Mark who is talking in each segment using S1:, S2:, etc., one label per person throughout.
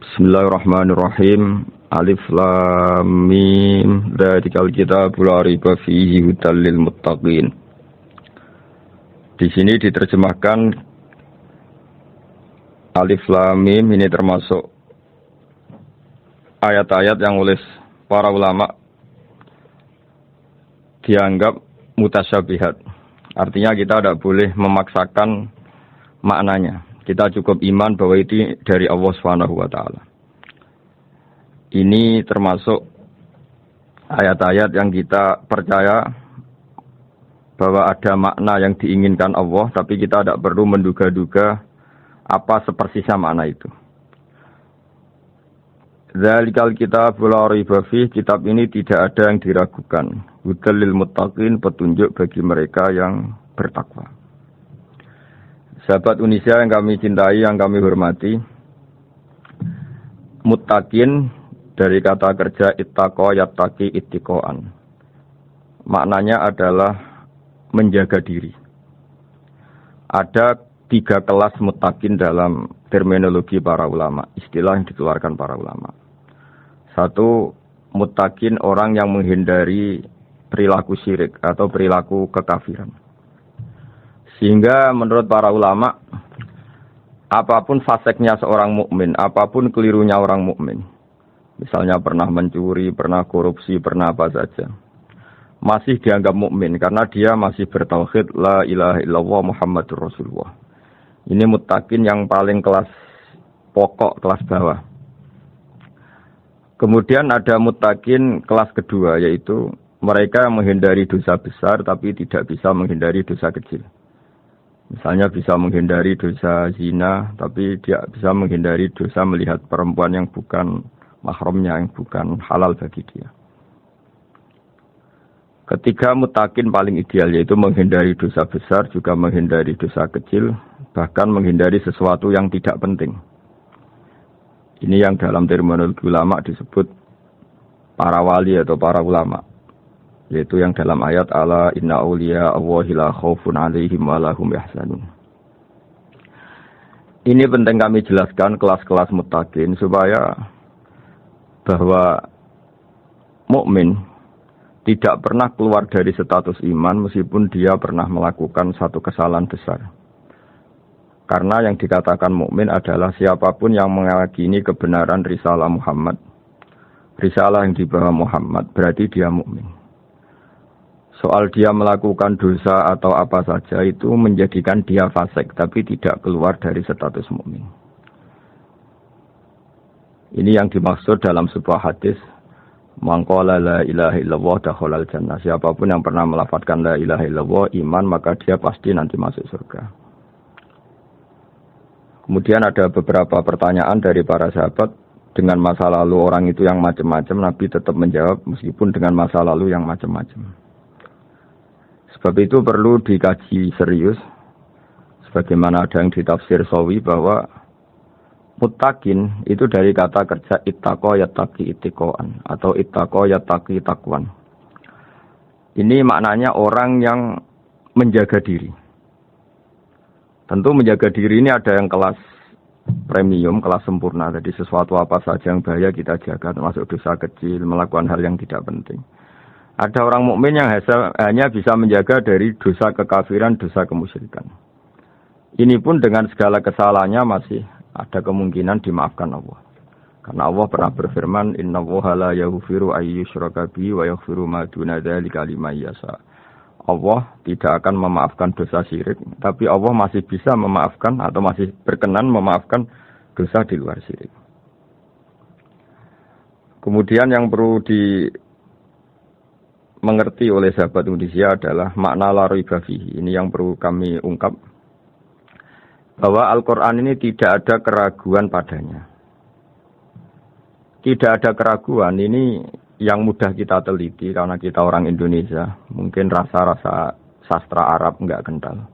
S1: Bismillahirrahmanirrahim. Alif lam mim. Dzalikal kitabul la raiba fihi hudal lil muttaqin. Di sini diterjemahkan Alif lam mim ini termasuk ayat-ayat yang oleh para ulama dianggap mutasyabihat. Artinya kita tidak boleh memaksakan maknanya. Kita cukup iman bahwa itu dari Allah Subhanahu wa taala. Ini termasuk ayat-ayat yang kita percaya bahwa ada makna yang diinginkan Allah, tapi kita tidak perlu menduga-duga apa sepersisnya makna itu. Dzalikal kitabul la raiba fihi, kitab ini tidak ada yang diragukan. Hudal lil muttaqin, petunjuk bagi mereka yang bertakwa. Sahabat Unisia yang kami cintai, yang kami hormati, muttaqin dari kata kerja ittaqa yattaqi ittiqaan. Maknanya adalah menjaga diri. Ada 3 kelas muttaqin dalam terminologi para ulama, istilah yang dikeluarkan para ulama. 1, muttaqin orang yang menghindari perilaku syirik atau perilaku kekafiran. Sehingga menurut para ulama, apapun faseknya seorang mukmin, apapun kelirunya orang mukmin, misalnya pernah mencuri, pernah korupsi, pernah apa saja, masih dianggap mukmin karena dia masih bertauhid la ilaha illallah Muhammadur Rasulullah. Ini muttaqin yang paling kelas pokok, kelas bawah. Kemudian ada muttaqin kelas kedua, yaitu mereka yang menghindari dosa besar tapi tidak bisa menghindari dosa kecil. Misalnya bisa menghindari dosa zina, tapi dia bisa menghindari dosa melihat perempuan yang bukan mahramnya, yang bukan halal bagi dia. Ketiga muttaqin paling ideal, yaitu menghindari dosa besar, juga menghindari dosa kecil, bahkan menghindari sesuatu yang tidak penting. Ini yang dalam terminologi ulama disebut para wali atau para ulama. Yaitu yang dalam ayat ala inna awliya Allahi la khaufun alaihim wa lahum yahzanun. Ini penting kami jelaskan kelas-kelas muttaqin supaya bahwa mukmin tidak pernah keluar dari status iman meskipun dia pernah melakukan satu kesalahan besar. Karena yang dikatakan mukmin adalah siapapun yang meyakini kebenaran risalah Muhammad, risalah yang dibawa Muhammad, berarti dia mukmin. Soal dia melakukan dosa atau apa saja itu menjadikan dia fasik, tapi tidak keluar dari status mukmin. Ini yang dimaksud dalam sebuah hadis, man qala la ilaha illallah dakhalal jannah. Siapapun yang pernah melafadzkan la ilaha illallah iman, maka dia pasti nanti masuk surga. Kemudian ada beberapa pertanyaan dari para sahabat dengan masa lalu orang itu yang macam-macam, Nabi tetap menjawab meskipun dengan masa lalu yang macam-macam. Sebab itu perlu dikaji serius, sebagaimana ada yang ditafsir Sawi bahwa muttaqin itu dari kata kerja ittaqa yattaqi ittiqaan atau ittaqa yattaqi taqwan. Ini maknanya orang yang menjaga diri. Tentu menjaga diri ini ada yang kelas premium, kelas sempurna. Jadi sesuatu apa saja yang bahaya kita jaga, termasuk dosa kecil, melakukan hal yang tidak penting. Ada orang mukmin yang hanya bisa menjaga dari dosa kekafiran, dosa kemusyrikan. Ini pun dengan segala kesalahannya masih ada kemungkinan dimaafkan Allah. Karena Allah pernah berfirman, innallaha la yaghfiru ay yushraka bihi wa yaghfiru ma duna dzalika liman yasha. Allah tidak akan memaafkan dosa syirik, tapi Allah masih bisa memaafkan atau masih berkenan memaafkan dosa di luar syirik. Kemudian yang perlu mengerti oleh sahabat Unisia adalah makna la raiba fihi. Ini yang perlu kami ungkap, bahwa Al-Quran ini tidak ada keraguan padanya. Tidak ada keraguan, ini yang mudah kita teliti karena kita orang Indonesia. Mungkin rasa-rasa sastra Arab enggak kental.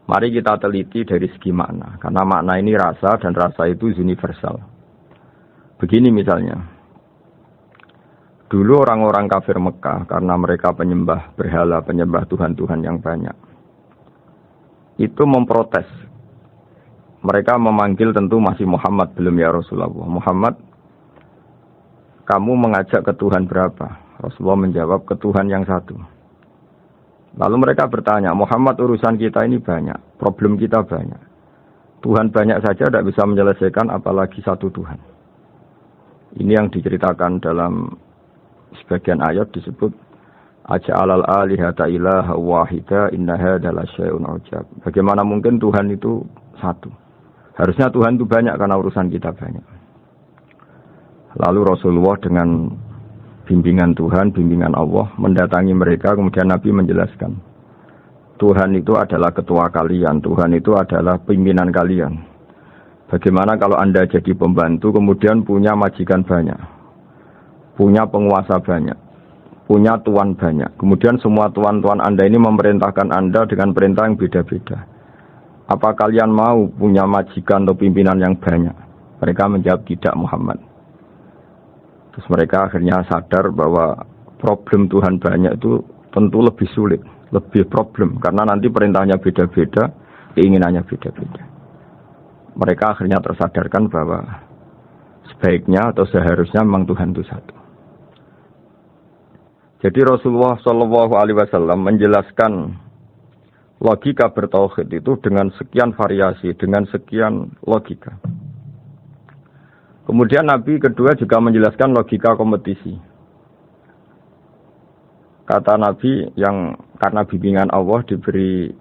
S1: Mari kita teliti dari segi makna, karena makna ini rasa dan rasa itu universal. Begini misalnya, dulu orang-orang kafir Mekah, karena mereka penyembah berhala, penyembah Tuhan-Tuhan yang banyak, itu memprotes Mereka memanggil tentu masih Muhammad, belum ya Rasulullah. Muhammad, kamu mengajak ke Tuhan berapa? Rasulullah menjawab, ke Tuhan yang satu. Lalu mereka bertanya, Muhammad, urusan kita ini banyak, problem kita banyak. Tuhan banyak saja tidak bisa menyelesaikan, apalagi satu Tuhan. Ini yang diceritakan dalam sebagian ayat disebut Aja'alal alihata ilaha wahida inna hadza lasyai'un ujab. Bagaimana mungkin Tuhan itu satu? Harusnya Tuhan itu banyak karena urusan kita banyak. Lalu Rasulullah dengan bimbingan Tuhan, bimbingan Allah mendatangi mereka, kemudian Nabi menjelaskan, Tuhan itu adalah ketua kalian, Tuhan itu adalah pimpinan kalian. Bagaimana kalau Anda jadi pembantu kemudian punya majikan banyak, punya penguasa banyak, punya tuan banyak. Kemudian semua tuan-tuan Anda ini memerintahkan Anda dengan perintah yang beda-beda. Apa kalian mau punya majikan atau pimpinan yang banyak? Mereka menjawab tidak, Muhammad. Terus mereka akhirnya sadar bahwa problem Tuhan banyak itu tentu lebih sulit, lebih problem. Karena nanti perintahnya beda-beda, keinginannya beda-beda. Mereka akhirnya tersadarkan bahwa sebaiknya atau seharusnya memang Tuhan itu satu. Jadi Rasulullah SAW menjelaskan logika bertauhid itu dengan sekian variasi, dengan sekian logika. Kemudian Nabi kedua juga menjelaskan logika kompetisi. Kata Nabi yang karena bimbingan Allah diberi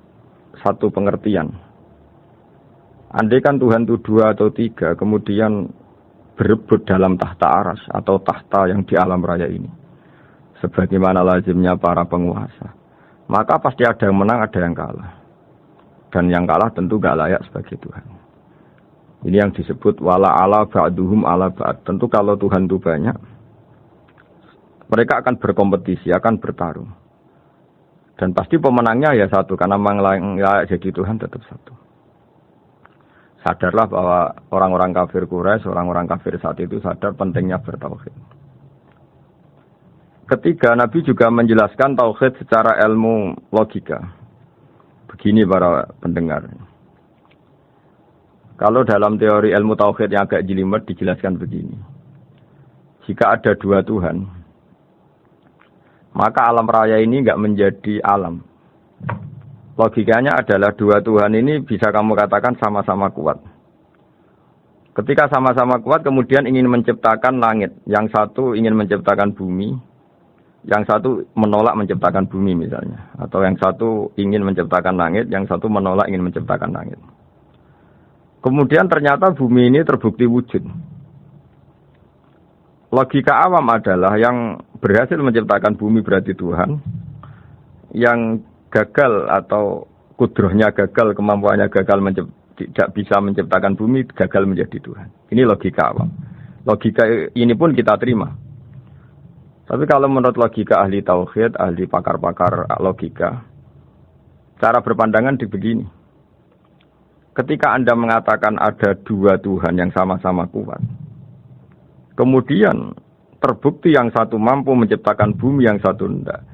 S1: satu pengertian. Andai kan Tuhan itu 2 atau 3, kemudian berebut dalam tahta aras atau tahta yang di alam raya ini. Sebagaimana lazimnya para penguasa. Maka pasti ada yang menang, ada yang kalah. Dan yang kalah tentu gak layak sebagai Tuhan. Ini yang disebut wala ala ba'duhum ala ba'd. Tentu kalau Tuhan itu banyak, mereka akan berkompetisi, akan bertarung. Dan pasti pemenangnya ya satu, karena memang layak jadi Tuhan tetap satu. Sadarlah bahwa orang-orang kafir Quraisy, orang-orang kafir saat itu sadar pentingnya bertauhid. Ketiga, Nabi juga menjelaskan tauhid secara ilmu logika. Begini para pendengar. Kalau dalam teori ilmu tauhid yang agak jelimet dijelaskan begini. Jika ada 2 Tuhan, maka alam raya ini enggak menjadi alam. Logikanya adalah 2 Tuhan ini bisa kamu katakan sama-sama kuat. Ketika sama-sama kuat kemudian ingin menciptakan langit. Yang satu ingin menciptakan bumi. Yang satu menolak menciptakan bumi misalnya. Atau yang satu ingin menciptakan langit. Yang satu menolak ingin menciptakan langit. Kemudian ternyata bumi ini terbukti wujud. Logika awam adalah yang berhasil menciptakan bumi berarti Tuhan. Yang gagal atau kudrohnya gagal, kemampuannya gagal tidak bisa menciptakan bumi, gagal menjadi Tuhan. Ini logika awam. Logika ini pun kita terima. Tapi kalau menurut logika ahli tauhid, ahli pakar-pakar logika, cara berpandangan begini. Ketika Anda mengatakan ada 2 Tuhan yang sama-sama kuat, kemudian terbukti yang satu mampu menciptakan bumi, yang satu tidak.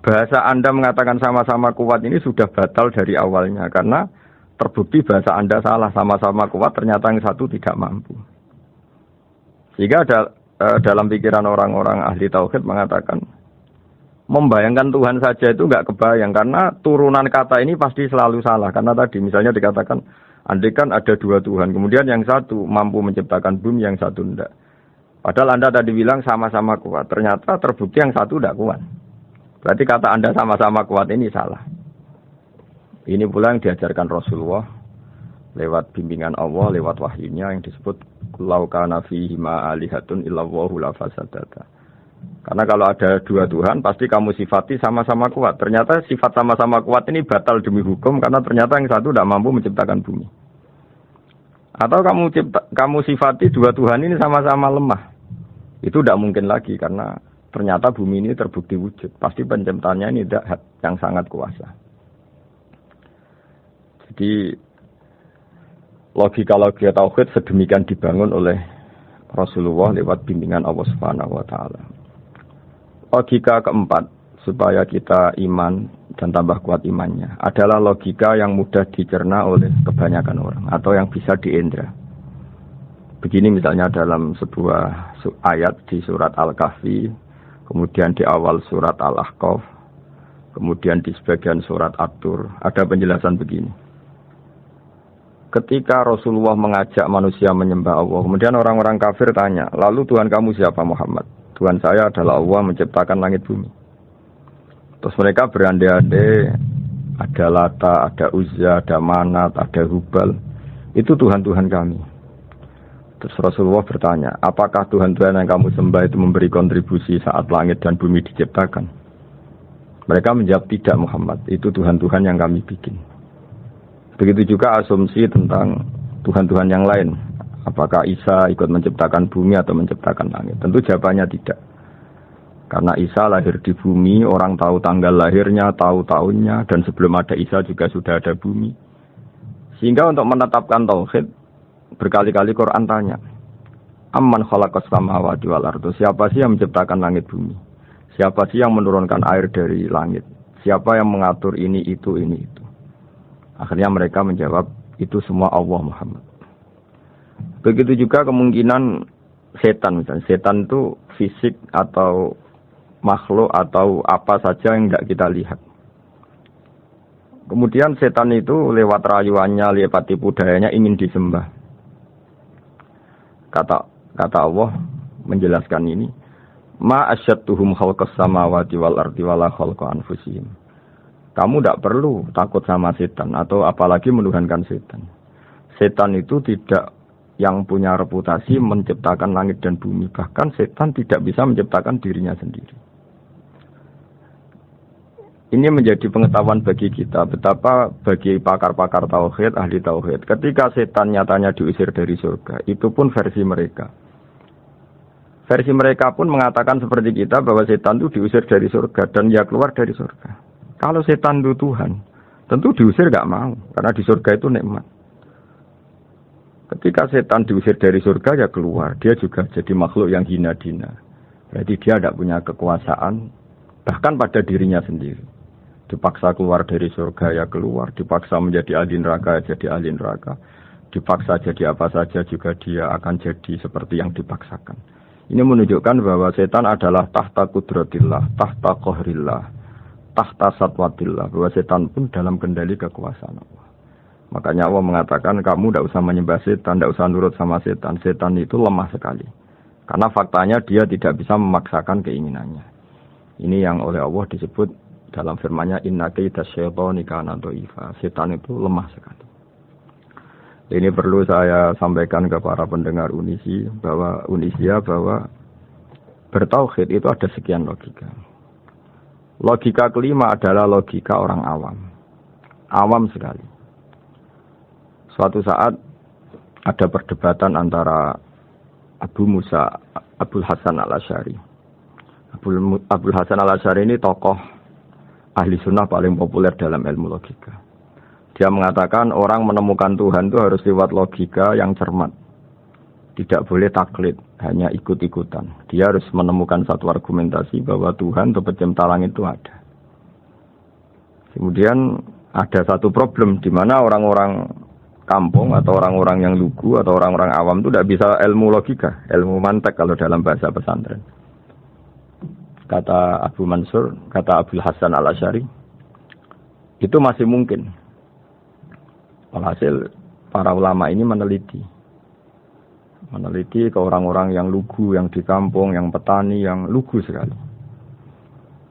S1: Bahasa Anda mengatakan sama-sama kuat ini sudah batal dari awalnya. Karena terbukti bahasa Anda salah, sama-sama kuat ternyata yang satu tidak mampu. Sehingga dalam pikiran orang-orang ahli tauhid mengatakan, membayangkan Tuhan saja itu enggak kebayang. Karena turunan kata ini pasti selalu salah. Karena tadi misalnya dikatakan, andai kan ada 2 Tuhan, kemudian yang satu mampu menciptakan bumi, yang satu tidak. Padahal Anda tadi bilang sama-sama kuat, ternyata terbukti yang satu tidak kuat. Berarti kata Anda sama-sama kuat ini salah. Ini pula yang diajarkan Rasulullah lewat bimbingan Allah, lewat wahyunya yang disebut lau kana fihi ma alihatun illallahu la fasadata. Karena kalau ada 2 Tuhan pasti kamu sifati sama-sama kuat. Ternyata sifat sama-sama kuat ini batal demi hukum karena ternyata yang satu tidak mampu menciptakan bumi. Atau kamu sifati 2 Tuhan ini sama-sama lemah. Itu tidak mungkin lagi karena ternyata bumi ini terbukti wujud. Pasti penciptanya ini tidak yang sangat kuasa. Jadi logika-logika tauhid sedemikian dibangun oleh Rasulullah lewat bimbingan Allah Subhanahu wa taala. Logika keempat supaya kita iman dan tambah kuat imannya adalah logika yang mudah dicerna oleh kebanyakan orang atau yang bisa diindra. Begini misalnya dalam sebuah ayat di surat Al-Kahfi, kemudian di awal surat Al-Ahqaf, kemudian di sebagian surat At-Tur, ada penjelasan begini. Ketika Rasulullah mengajak manusia menyembah Allah, kemudian orang-orang kafir tanya, lalu Tuhan kamu siapa Muhammad? Tuhan saya adalah Allah menciptakan langit bumi. Terus mereka berandai-andai, ada Lata, ada Uzza, ada Manat, ada Hubal. Itu Tuhan-Tuhan kami. Terus Rasulullah bertanya, apakah Tuhan-Tuhan yang kamu sembah itu memberi kontribusi saat langit dan bumi diciptakan? Mereka menjawab, tidak Muhammad, itu Tuhan-Tuhan yang kami bikin. Begitu juga asumsi tentang Tuhan-Tuhan yang lain. Apakah Isa ikut menciptakan bumi atau menciptakan langit? Tentu jawabannya tidak. Karena Isa lahir di bumi, orang tahu tanggal lahirnya, tahu tahunnya, dan sebelum ada Isa juga sudah ada bumi. Sehingga untuk menetapkan tauhid, berkali-kali Quran tanya, Amman khalaqas samawati wal ardu, siapa sih yang menciptakan langit bumi? Siapa sih yang menurunkan air dari langit? Siapa yang mengatur ini, itu. Akhirnya mereka menjawab, itu semua Allah Muhammad. Begitu juga kemungkinan setan, misalnya. Setan itu fisik atau makhluk atau apa saja yang tidak kita lihat. Kemudian setan itu lewat rayuannya, lewat tipu dayanya ingin disembah. Kata Allah menjelaskan ini, ma asyadduhum khalqas samawati wal ardi wala khalqa anfusihim. Kamu tidak perlu takut sama setan atau apalagi menuhankan setan. Setan itu tidak yang punya reputasi menciptakan langit dan bumi. Bahkan setan tidak bisa menciptakan dirinya sendiri. Ini menjadi pengetahuan bagi kita, betapa bagi pakar-pakar tauhid, ahli tauhid, ketika setan nyatanya diusir dari surga, itu pun versi mereka. Versi mereka pun mengatakan seperti kita bahwa setan itu diusir dari surga dan dia keluar dari surga. Kalau setan itu Tuhan, tentu diusir gak mau, karena di surga itu nikmat. Ketika setan diusir dari surga, ya keluar. Dia juga jadi makhluk yang hina-dina. Berarti dia tidak punya kekuasaan, bahkan pada dirinya sendiri. Dipaksa keluar dari surga, ya keluar. Dipaksa menjadi ahli neraka, ya jadi ahli neraka. Dipaksa jadi apa saja juga dia akan jadi seperti yang dipaksakan. Ini menunjukkan bahwa setan adalah tahta kudratillah, tahta qahrillah, tahta satwatillah. Bahwa setan pun dalam kendali kekuasaan Allah. Makanya Allah mengatakan kamu tidak usah menyembah setan, tidak usah nurut sama setan. Setan itu lemah sekali. Karena faktanya dia tidak bisa memaksakan keinginannya. Ini yang oleh Allah disebut dalam firman-Nya inna kaida syaitani kana dhaifa. Setan itu lemah sekali. Ini perlu saya sampaikan ke para pendengar Unisia bahwa bertauhid itu ada sekian logika. Logika kelima adalah logika orang awam. Awam sekali. Suatu saat ada perdebatan antara Abul Hasan al-Asy'ari. Abul Hasan al-Asy'ari ini tokoh ahli sunnah paling populer dalam ilmu logika. Dia mengatakan orang menemukan Tuhan itu harus lewat logika yang cermat. Tidak boleh taklid, hanya ikut-ikutan. Dia harus menemukan satu argumentasi bahwa Tuhan atau pencipta langit itu ada. Kemudian ada satu problem di mana orang-orang kampung atau orang-orang yang lugu atau orang-orang awam itu tidak bisa ilmu logika, ilmu mantek kalau dalam bahasa pesantren. Kata Abu Mansur, kata Abul Hasan al-Asy'ari, itu masih mungkin. Alhasil para ulama ini meneliti ke orang-orang yang lugu, yang di kampung, yang petani, yang lugu sekali.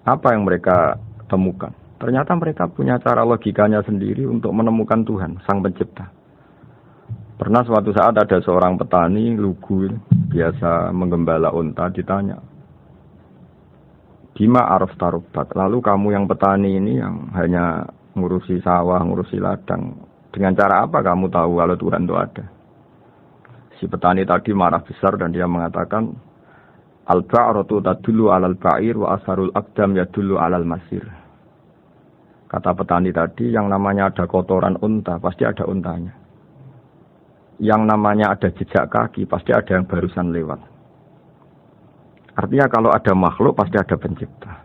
S1: Apa yang mereka temukan? Ternyata mereka punya cara logikanya sendiri untuk menemukan Tuhan, Sang Pencipta. Pernah suatu saat ada seorang petani lugu, biasa menggembala unta, ditanya, Bima araf tarubat. Lalu kamu yang petani ini yang hanya ngurusi sawah, ngurusi ladang, dengan cara apa kamu tahu kalau Tuhan itu ada? Si petani tadi marah besar dan dia mengatakan, Al-ba'ratu tadullu 'alal ba'ir wa asharul aqdam yadullu 'alal masir. Kata petani tadi, yang namanya ada kotoran unta, pasti ada untanya. Yang namanya ada jejak kaki, pasti ada yang barusan lewat. Artinya kalau ada makhluk, pasti ada pencipta.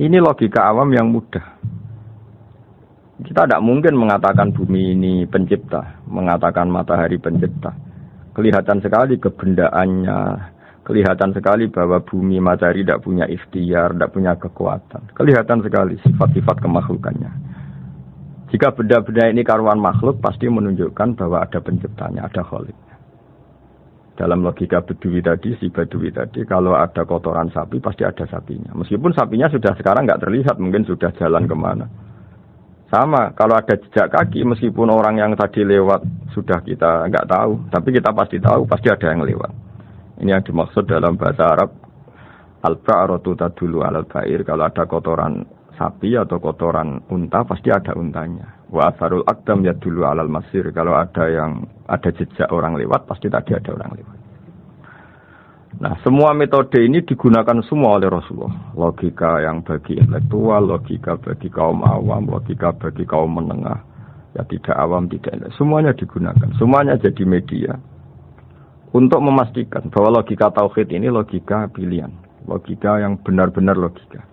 S1: Ini logika awam yang mudah. Kita tidak mungkin mengatakan bumi ini pencipta, mengatakan matahari pencipta. Kelihatan sekali kebendaannya, kelihatan sekali bahwa bumi matahari tidak punya ikhtiar, tidak punya kekuatan. Kelihatan sekali sifat-sifat kemakhlukannya. Jika benda-benda ini karuan makhluk, pasti menunjukkan bahwa ada penciptanya, ada khaliknya. Dalam logika Bedui tadi, si Bedui tadi, kalau ada kotoran sapi, pasti ada sapinya. Meskipun sapinya sudah sekarang nggak terlihat, mungkin sudah jalan kemana. Sama, kalau ada jejak kaki, meskipun orang yang tadi lewat sudah kita nggak tahu, tapi kita pasti tahu, pasti ada yang lewat. Ini yang dimaksud dalam bahasa Arab, al-ba'ratu tadullu 'alal ba'ir. Kalau ada kotoran sapi atau kotoran unta, pasti ada untanya. Wa atharul aqdam yadullu 'alal masir. Kalau ada jejak orang lewat, pasti tadi ada orang lewat. Nah, semua metode ini digunakan semua oleh Rasulullah. Logika yang bagi intelektual, logika bagi kaum awam, logika bagi kaum menengah. Ya tidak awam, tidak. Semuanya digunakan. Semuanya jadi media. Untuk memastikan bahwa logika tauhid ini logika pilihan. Logika yang benar-benar logika.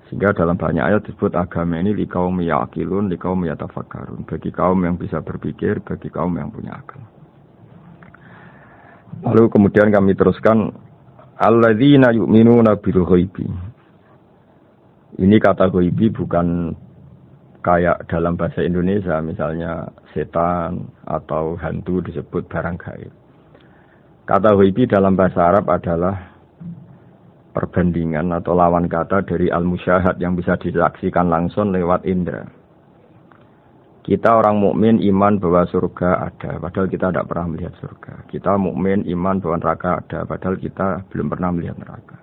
S1: Sehingga dalam banyak ayat disebut agama ini likaum ya'qilun, likaum yatafakkarun. Bagi kaum yang bisa berpikir, bagi kaum yang punya akal. Lalu kemudian kami teruskan alladzina yu'minuna bil ghaibi. Ini kata ghaibi bukan kayak dalam bahasa Indonesia misalnya setan atau hantu disebut barang gaib. Kata ghaibi dalam bahasa Arab adalah perbandingan atau lawan kata dari al-musyahad yang bisa disaksikan langsung lewat indera. Kita orang mukmin iman bahwa surga ada, padahal kita tidak pernah melihat surga. Kita mukmin iman bahwa neraka ada, padahal kita belum pernah melihat neraka.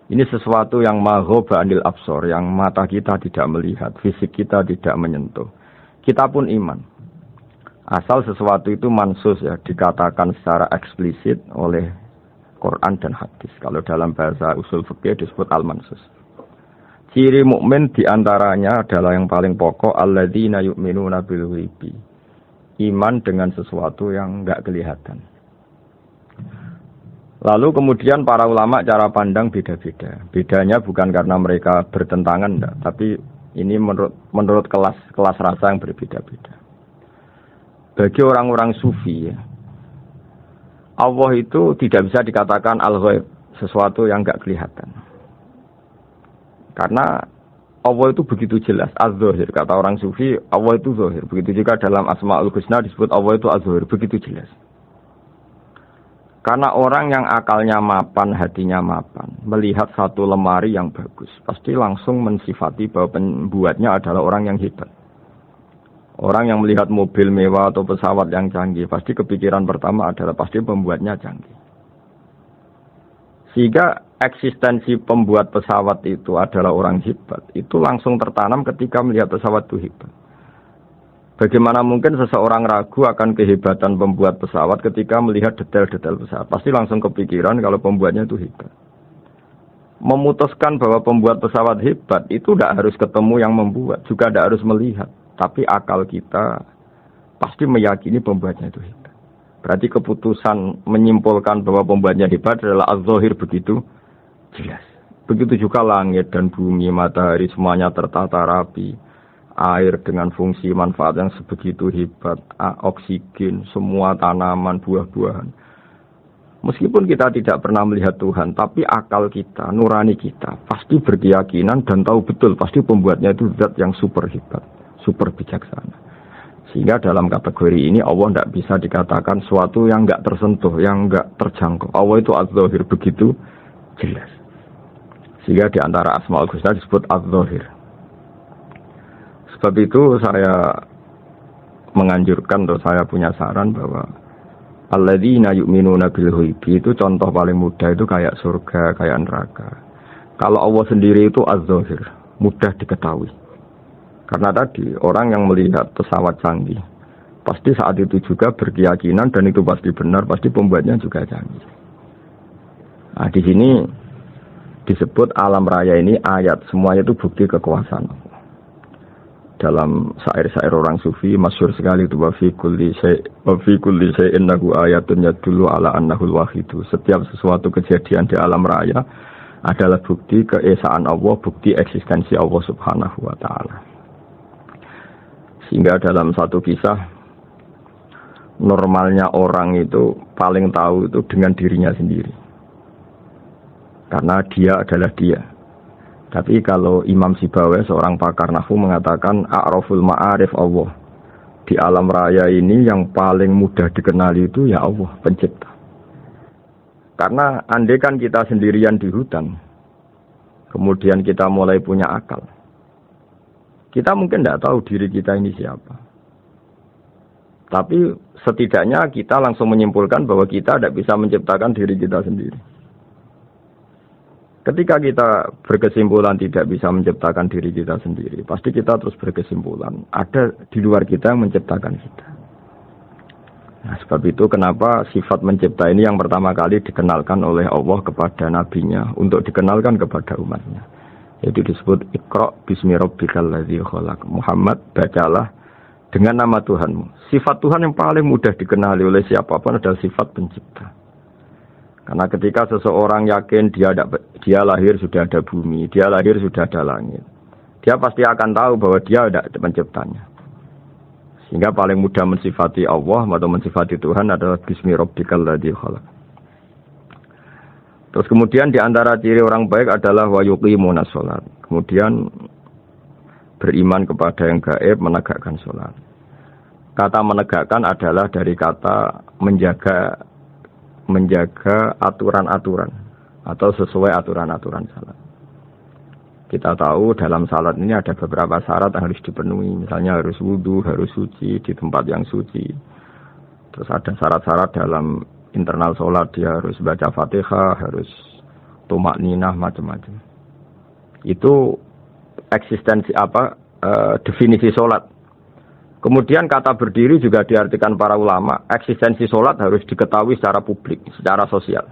S1: Ini sesuatu yang maghoba anil absor, yang mata kita tidak melihat, fisik kita tidak menyentuh. Kita pun iman. Asal sesuatu itu mansus ya, dikatakan secara eksplisit oleh Quran dan hadis. Kalau dalam bahasa usul fikih disebut al-mansus. Ciri mukmin diantaranya adalah yang paling pokok alladzina yu'minuna bil ghaibi. Iman dengan sesuatu yang enggak kelihatan. Lalu kemudian para ulama cara pandang beda-beda. Bedanya bukan karena mereka bertentangan enggak, tapi ini menurut kelas rasa yang berbeda-beda. Bagi orang-orang sufi ya, Allah itu tidak bisa dikatakan al-ghaib, sesuatu yang enggak kelihatan. Karena Allah itu begitu jelas, az-zahir. Kata orang sufi, Allah itu zahir. Begitu juga dalam Asma'ul Husna disebut Allah itu az-zahir. Begitu jelas. Karena orang yang akalnya mapan, hatinya mapan, melihat satu lemari yang bagus, pasti langsung mensifati bahwa pembuatnya adalah orang yang hebat. Orang yang melihat mobil mewah atau pesawat yang canggih, pasti kepikiran pertama adalah pasti pembuatnya canggih. Sehingga eksistensi pembuat pesawat itu adalah orang hebat, itu langsung tertanam ketika melihat pesawat itu hebat. Bagaimana mungkin seseorang ragu akan kehebatan pembuat pesawat ketika melihat detail-detail pesawat? Pasti langsung kepikiran kalau pembuatnya itu hebat. Memutuskan bahwa pembuat pesawat hebat itu tidak harus ketemu yang membuat, juga tidak harus melihat. Tapi akal kita pasti meyakini pembuatnya itu hebat. Berarti keputusan menyimpulkan bahwa pembuatnya hebat adalah az-zahir begitu jelas. Begitu juga langit dan bumi, matahari semuanya tertata rapi. Air dengan fungsi manfaat yang sebegitu hebat, oksigen, semua tanaman, buah-buahan. Meskipun kita tidak pernah melihat Tuhan, tapi akal kita, nurani kita pasti berkeyakinan dan tahu betul pasti pembuatnya itu zat yang super hebat, super bijaksana. Sehingga dalam kategori ini Allah tidak bisa dikatakan suatu yang tidak tersentuh, yang tidak terjangkau. Allah itu az-zahir begitu jelas. Sehingga di antara Asma'ul Husna disebut az-zahir. Sebab itu saya menganjurkan atau saya punya saran bahwa alladzina yu'minuna bil ghaibi itu contoh paling mudah itu kayak surga, kayak neraka. Kalau Allah sendiri itu az-zahir, mudah diketahui. Karena tadi orang yang melihat pesawat canggih pasti saat itu juga berkeyakinan dan itu pasti benar, pasti pembuatnya juga canggih. Nah, di sini disebut alam raya ini ayat, semuanya itu bukti kekuasaan. Dalam syair-syair orang sufi masyhur sekali itu wa fi kulli shay'in lahu ayatun yadullu ala annahu al-wahid. Setiap sesuatu kejadian di alam raya adalah bukti keesaan Allah, bukti eksistensi Allah Subhanahu wa taala. Sehingga dalam satu kisah, normalnya orang itu paling tahu itu dengan dirinya sendiri. Karena dia adalah dia. Tapi kalau Imam Sibawayh, seorang pakar nahwu, mengatakan a'raful ma'arif Allah. Di alam raya ini yang paling mudah dikenali itu ya Allah, pencipta. Karena andai kan kita sendirian di hutan, kemudian kita mulai punya akal, kita mungkin tidak tahu diri kita ini siapa. Tapi setidaknya kita langsung menyimpulkan bahwa kita tidak bisa menciptakan diri kita sendiri. Ketika kita berkesimpulan tidak bisa menciptakan diri kita sendiri, pasti kita terus berkesimpulan ada di luar kita yang menciptakan kita. Nah, sebab itu kenapa sifat mencipta ini yang pertama kali dikenalkan oleh Allah kepada nabinya untuk dikenalkan kepada umatnya. Yaitu disebut Iqra bismi rabbikal ladzi khalaq. Muhammad, bacalah dengan nama Tuhanmu. Sifat Tuhan yang paling mudah dikenali oleh siapapun adalah sifat pencipta. Karena ketika seseorang yakin dia lahir sudah ada bumi, dia lahir sudah ada langit, dia pasti akan tahu bahwa dia ada penciptanya. Sehingga paling mudah mensifati Allah atau mensifati Tuhan adalah bismi rabbikal ladzi khalaq. Terus kemudian di antara ciri orang baik adalah wa yuqimunas shalat. Kemudian beriman kepada yang gaib, menegakkan salat. Kata menegakkan adalah dari kata menjaga aturan-aturan atau sesuai aturan-aturan salat. Kita tahu dalam salat ini ada beberapa syarat yang harus dipenuhi. Misalnya harus wudu, harus suci di tempat yang suci. Terus ada syarat-syarat dalam internal salat, dia harus baca Fatihah, harus tumakninah, macam-macam. Itu eksistensi definisi salat. Kemudian kata berdiri juga diartikan para ulama, eksistensi salat harus diketahui secara publik, secara sosial.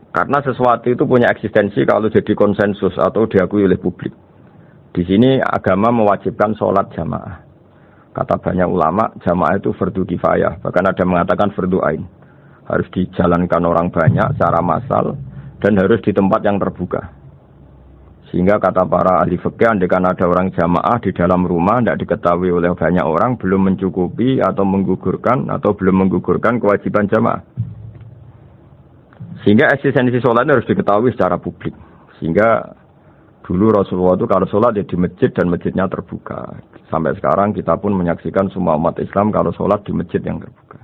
S1: Karena sesuatu itu punya eksistensi kalau jadi konsensus atau diakui oleh publik. Di sini agama mewajibkan sholat jamaah. Kata banyak ulama, jamaah itu fardu kifayah. Bahkan ada mengatakan fardu ain. Harus dijalankan orang banyak secara massal dan harus di tempat yang terbuka. Sehingga kata para ahli fikih, andaikan ada orang jamaah di dalam rumah tidak diketahui oleh banyak orang, belum mencukupi atau belum menggugurkan kewajiban jamaah. Sehingga eksistensi sholat harus diketahui secara publik. Sehingga dulu Rasulullah itu kalau sholat ya di masjid dan masjidnya terbuka. Sampai sekarang kita pun menyaksikan semua umat Islam kalau sholat di masjid yang terbuka.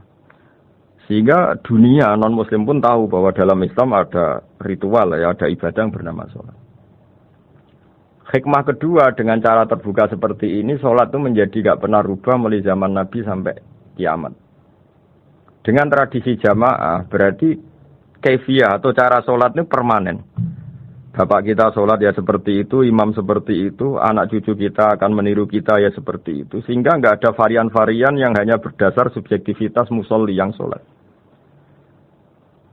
S1: Sehingga dunia non-muslim pun tahu bahwa dalam Islam ada ritual, ya, ada ibadah yang bernama sholat. Hikmah kedua dengan cara terbuka seperti ini, sholat itu menjadi gak pernah rubah mulai zaman Nabi sampai kiamat. Dengan tradisi jamaah berarti kaifiyah atau cara sholat ini permanen. Bapak kita sholat ya seperti itu, imam seperti itu, anak cucu kita akan meniru kita ya seperti itu. Sehingga nggak ada varian-varian yang hanya berdasar subjektivitas musolli yang sholat.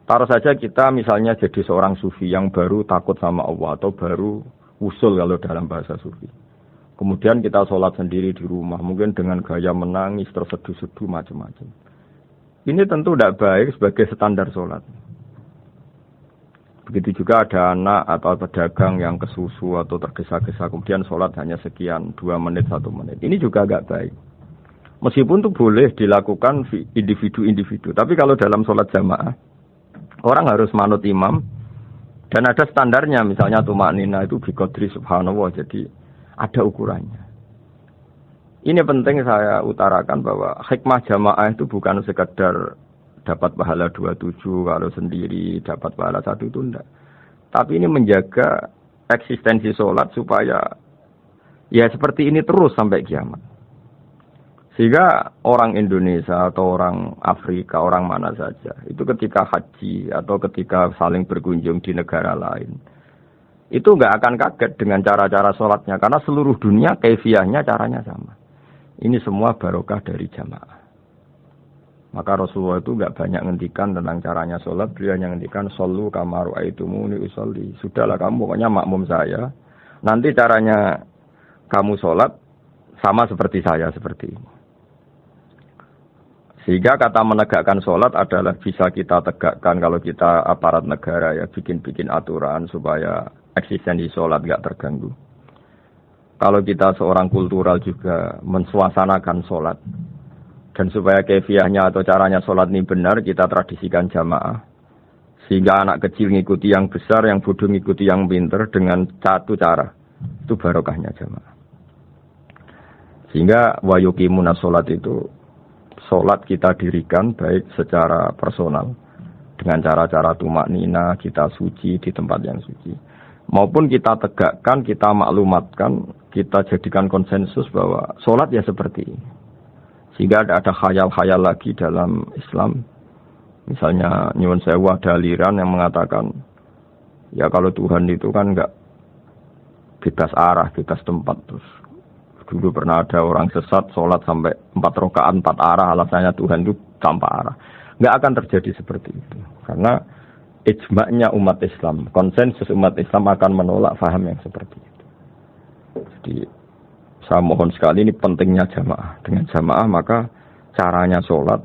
S1: Taruh saja kita misalnya jadi seorang sufi yang baru takut sama Allah atau baru usul kalau dalam bahasa sufi. Kemudian kita sholat sendiri di rumah, mungkin dengan gaya menangis, terseduh-seduh macam-macam. Ini tentu tidak baik sebagai standar sholat. Begitu juga ada anak atau pedagang yang kesusu atau tergesa-gesa kemudian sholat hanya sekian 2 menit 1 menit. Ini juga agak baik. Meskipun itu boleh dilakukan individu-individu. Tapi kalau dalam sholat jamaah, orang harus manut imam dan ada standarnya. Misalnya tumaknina itu biqadri subhanallah. Jadi ada ukurannya. Ini penting saya utarakan bahwa hikmah jamaah itu bukan sekedar dapat pahala 27 kalau sendiri, dapat pahala 1 itu enggak. Tapi ini menjaga eksistensi sholat supaya ya seperti ini terus sampai kiamat. Sehingga orang Indonesia atau orang Afrika, orang mana saja, itu ketika haji atau ketika saling berkunjung di negara lain, itu enggak akan kaget dengan cara-cara sholatnya. Karena seluruh dunia kaifiyahnya caranya sama. Ini semua barokah dari jamaah. Maka Rasulullah itu enggak banyak ngendikan tentang caranya sholat. Beliau hanya ngendikan shollu kama ra'aitumuni usolli. Sudahlah kamu pokoknya makmum saya. Nanti caranya kamu sholat sama seperti saya seperti ini. Sehingga kata menegakkan sholat adalah bisa kita tegakkan kalau kita aparat negara ya bikin aturan supaya eksistensi sholat nggak terganggu. Kalau kita seorang kultural juga mensuasanakan sholat dan supaya kefiahnya atau caranya sholat ini benar kita tradisikan jamaah. Sehingga anak kecil ngikuti yang besar, yang bodoh ngikuti yang pinter dengan satu cara. Itu barokahnya jamaah. Sehingga wayukimuna sholat itu, sholat kita dirikan baik secara personal. Dengan cara-cara tumak nina, kita suci di tempat yang suci. Maupun kita tegakkan, kita maklumatkan, kita jadikan konsensus bahwa sholat ya seperti ini. Sehingga ada khayal-khayal lagi dalam Islam. Misalnya nyuwun sewu ada aliran yang mengatakan ya kalau Tuhan itu kan enggak bebas arah, bebas tempat. Terus dulu pernah ada orang sesat sholat sampai 4 rakaat 4 arah, alasannya Tuhan itu tanpa arah. Enggak akan terjadi seperti itu. Karena ijma'nya umat Islam, konsensus umat Islam akan menolak faham yang seperti itu. Jadi saya mohon sekali ini pentingnya jamaah. Dengan jamaah maka caranya sholat,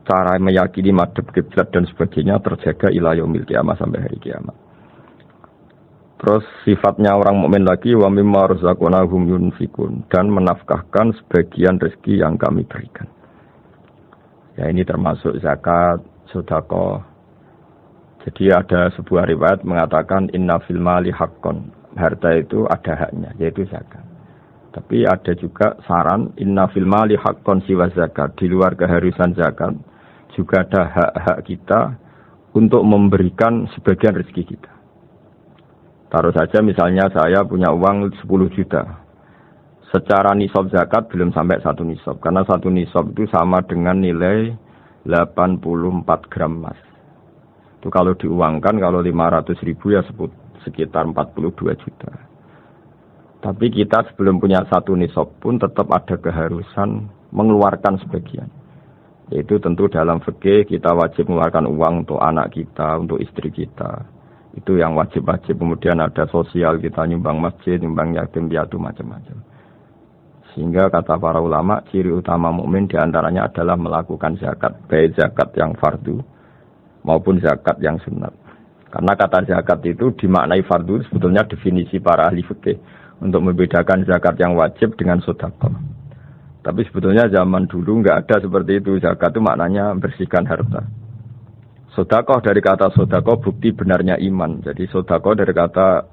S1: cara meyakini madhab kiblat dan sebagainya terjaga ila yaumil qiyamah sampai hari kiamat. Terus sifatnya orang mukmin lagi wa mimma razaqnahum yunfikun dan menafkahkan sebagian rezeki yang kami berikan. Ya ini termasuk zakat, sedekah. Jadi ada sebuah riwayat mengatakan inna fil mali haqqon. Harta itu ada haknya yaitu zakat. Tapi ada juga saran inna fil mali haqqon siwa zakat, di luar keharusan zakat juga ada hak-hak kita untuk memberikan sebagian rezeki kita. Taruh saja misalnya saya punya uang 10 juta. Secara nisab zakat belum sampai 1 nisab. Karena 1 nisab itu sama dengan nilai 84 gram emas. Itu kalau diuangkan, kalau 500 ribu ya sekitar 42 juta. Tapi kita sebelum punya 1 nisab pun tetap ada keharusan mengeluarkan sebagian. Yaitu tentu dalam fikih kita wajib mengeluarkan uang untuk anak kita, untuk istri kita. Itu yang wajib-wajib. Kemudian ada sosial, kita nyumbang masjid, nyumbang yatim piatu macam-macam. Sehingga kata para ulama, ciri utama mukmin diantaranya adalah melakukan zakat, baik zakat yang fardu maupun zakat yang sunat. Karena kata zakat itu dimaknai fardu sebetulnya definisi para ahli fikih untuk membedakan zakat yang wajib dengan sedekah. Tapi sebetulnya zaman dulu enggak ada seperti itu. Zakat itu maknanya bersihkan harta. Sedekah dari kata sedekah bukti benarnya iman. Jadi sedekah dari kata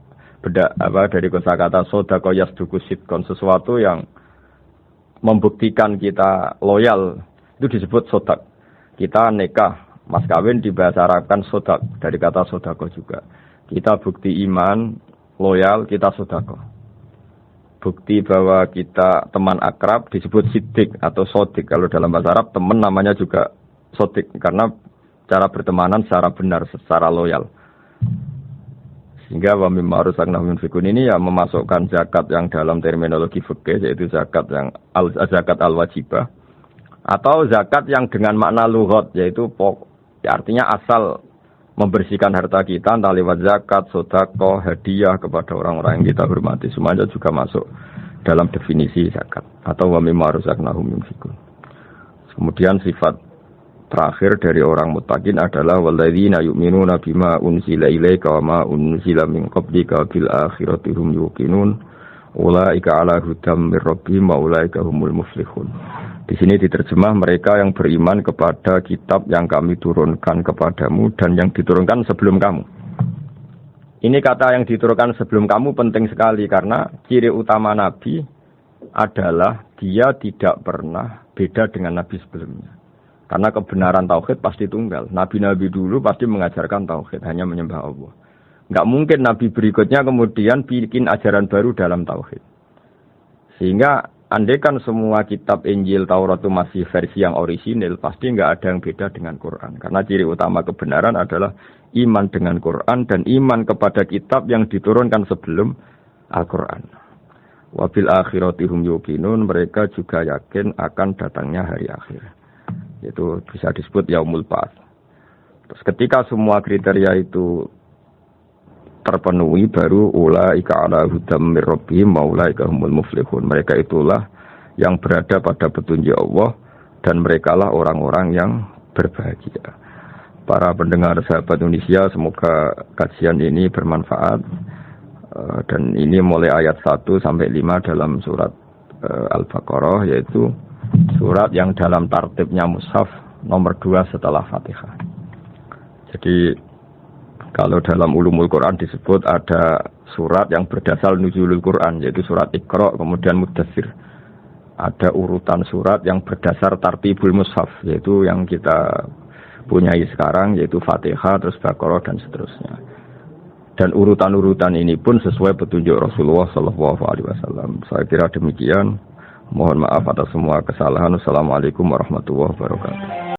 S1: dari kosakata sedekah yasduku sidqon, sesuatu yang membuktikan kita loyal itu disebut sedekah. Kita nikah, mas kawin di bahasa Arab kan sedekah dari kata sedekah juga. Kita bukti iman, loyal, kita sedekah. Bukti bahwa kita teman akrab disebut siddiq atau sodik. Kalau dalam bahasa Arab teman namanya juga sodik karena cara bertemanan secara benar, secara loyal. Sehingga wa mimma razaqnahum yunfikun ini ya memasukkan zakat yang dalam terminologi fikih yaitu zakat yang zakat al-wajibah atau zakat yang dengan makna lughat yaitu artinya asal membersihkan harta kita entah lewat zakat, sedekah, hadiah kepada orang-orang yang kita hormati, semuanya juga masuk dalam definisi zakat atau wa mimma razaqnahum yunfikun. Kemudian sifat terakhir dari orang muttaqin adalah walladzina yu'minuna bima unzila ilaika wa ma unzila min qablika bil akhirati hum yuqinun ulaika ala hudam mir rabbihim wa ulaika humul muflihun. Di sini diterjemah mereka yang beriman kepada kitab yang kami turunkan kepadamu dan yang diturunkan sebelum kamu. Ini kata yang diturunkan sebelum kamu penting sekali karena ciri utama Nabi adalah dia tidak pernah beda dengan Nabi sebelumnya. Karena kebenaran tauhid pasti tunggal. Nabi-nabi dulu pasti mengajarkan tauhid, hanya menyembah Allah. Enggak mungkin Nabi berikutnya kemudian bikin ajaran baru dalam tauhid. Sehingga andaikan semua kitab Injil Taurat itu masih versi yang orisinil, pasti enggak ada yang beda dengan Quran. Karena ciri utama kebenaran adalah iman dengan Quran dan iman kepada kitab yang diturunkan sebelum Al-Quran. Wabil akhirati hum yuqinun, mereka juga yakin akan datangnya hari akhir. Itu bisa disebut yaumul ba'ats. Terus ketika semua kriteria itu terpenuhi baru ulaika ala hudam mir rabbihim wa ulaika humul muflihun. Mereka itulah yang berada pada petunjuk Allah dan merekalah orang-orang yang berbahagia. Para pendengar sahabat Indonesia, semoga kajian ini bermanfaat. Dan ini mulai ayat 1 sampai 5 dalam surat Al-Baqarah, yaitu surat yang dalam tartibnya mushaf nomor 2 setelah Fatihah. Jadi kalau dalam ulumul Quran disebut ada surat yang berdasar nuzulul Quran, yaitu surat Iqra, kemudian Mudaththir. Ada urutan surat yang berdasar tartibul mushaf, yaitu yang kita punyai sekarang, yaitu Fatihah, terus Baqarah dan seterusnya. Dan urutan-urutan ini pun sesuai petunjuk Rasulullah SAW. Saya kira demikian. Mohon maaf atas semua kesalahan. Wassalamualaikum warahmatullahi wabarakatuh.